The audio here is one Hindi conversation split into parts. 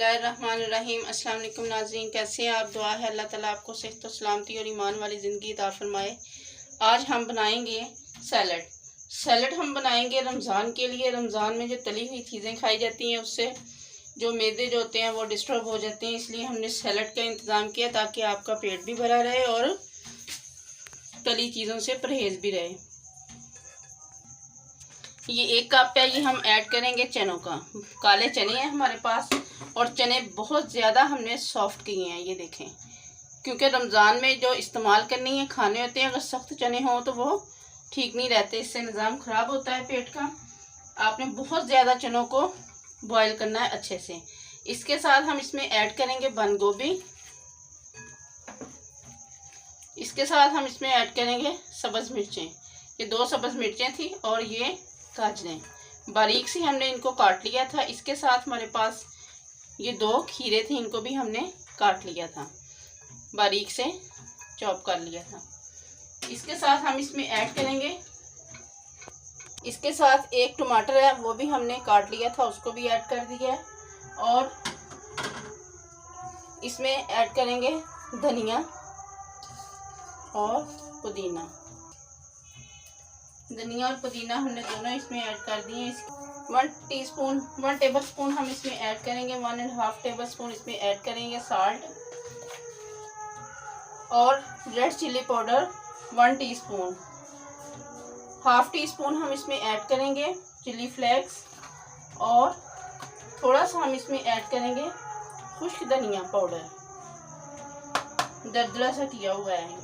बिस्मिल्लाहिर्रहमानिर्रहीम। अस्सलाम वालेकुम नाज़रीन, कैसे हैं आप? दुआ है अल्लाह ताला आपको सेहत सलामती और ईमान वाली ज़िंदगी अता फरमाए। आज हम बनाएंगे सैलड हम बनाएंगे रमज़ान के लिए। रमज़ान में जो तली हुई चीज़ें खाई जाती हैं उससे जो मैदे जो होते हैं वो डिस्टर्ब हो जाते हैं, इसलिए हमने सैलड का इंतज़ाम किया ताकि आपका पेट भी भरा रहे और तली चीज़ों से परहेज़ भी रहे। ये 1 कप है, ये हम ऐड करेंगे चनों का। काले चने हैं हमारे पास और चने बहुत ज़्यादा हमने सॉफ्ट किए हैं, ये देखें, क्योंकि रमज़ान में जो इस्तेमाल करनी है खाने होते हैं, अगर सख्त चने हों तो वो ठीक नहीं रहते, इससे निज़ाम ख़राब होता है पेट का। आपने बहुत ज़्यादा चनों को बॉईल करना है अच्छे से। इसके साथ हम इसमें ऐड करेंगे बंद गोभी। इसके साथ हम इसमें ऐड करेंगे सब्ज़ मिर्चें। ये 2 सब्ज़ मिर्चें थी और ये गाजरें बारीक सी हमने इनको काट लिया था। इसके साथ हमारे पास ये 2 खीरे थे, इनको भी हमने काट लिया था, बारीक से चॉप कर लिया था। इसके साथ हम इसमें ऐड करेंगे, इसके साथ 1 टमाटर है, वो भी हमने काट लिया था, उसको भी ऐड कर दिया है। और इसमें ऐड करेंगे धनिया और पुदीना। धनिया और पुदीना हमने दोनों इसमें ऐड कर दिए। 1 टेबल स्पून हम इसमें ऐड करेंगे, 1.5 टेबल स्पून इसमें ऐड करेंगे साल्ट और red chilli powder 1 teaspoon. Half tea spoon हम इसमें ऐड करेंगे चिली फ्लेक्स और थोड़ा सा हम इसमें ऐड करेंगे खुश्क धनिया पाउडर, दरदरा सा किया हुआ है।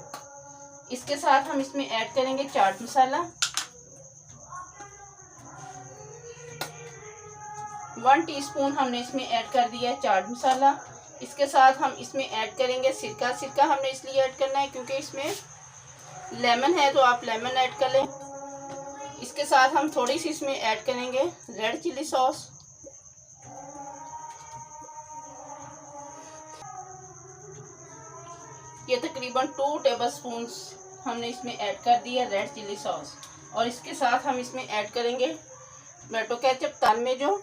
इसके साथ हम इसमें ऐड करेंगे चाट मसाला 1 टीस्पून हमने इसमें ऐड कर दिया है चाट मसाला। इसके साथ हम इसमें ऐड करेंगे सिरका। सिरका हमने इसलिए ऐड करना है क्योंकि इसमें लेमन है, तो आप लेमन ऐड कर लें। इसके साथ हम थोड़ी सी इसमें ऐड करेंगे रेड चिली सॉस। ये तकरीबन 2 टेबल स्पून हमने इसमें ऐड कर दिया रेड चिली सॉस। और इसके साथ हम इसमें ऐड करेंगे टोमेटो केचप। ताल में जो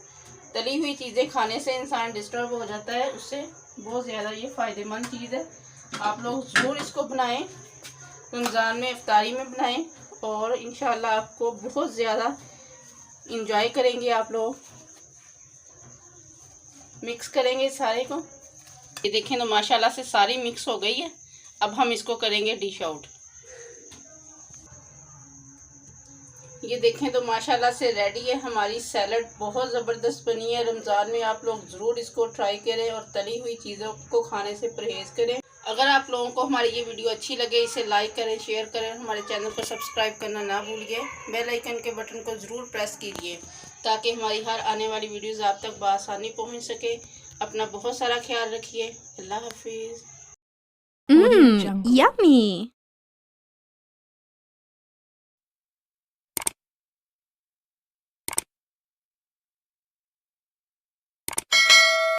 तली हुई चीज़ें खाने से इंसान डिस्टर्ब हो जाता है, उससे बहुत ज़्यादा ये फ़ायदेमंद चीज़ है। आप लोग ज़रूर इसको बनाएं, रमज़ान में इफ्तारी में बनाएं और इंशाल्लाह आपको बहुत ज़्यादा इंजॉय करेंगे। आप लोग मिक्स करेंगे सारे को। ये देखें तो माशाल्लाह से सारी मिक्स हो गई है। अब हम इसको करेंगे डिश आउट। ये देखें तो माशाल्लाह से रेडी है हमारी सैलड, बहुत ज़बरदस्त बनी है। रमज़ान में आप लोग ज़रूर इसको ट्राई करें और तली हुई चीज़ों को खाने से परहेज़ करें। अगर आप लोगों को हमारी ये वीडियो अच्छी लगे, इसे लाइक करें, शेयर करें, हमारे चैनल को सब्सक्राइब करना ना भूलिए। बेल आइकन के बटन को ज़रूर प्रेस कीजिए ताकि हमारी हर आने वाली वीडियोज़ आप तक बआसानी पहुँच सके। अपना बहुत सारा ख्याल रखिए। अल्लाह हाफिज़। Yummy.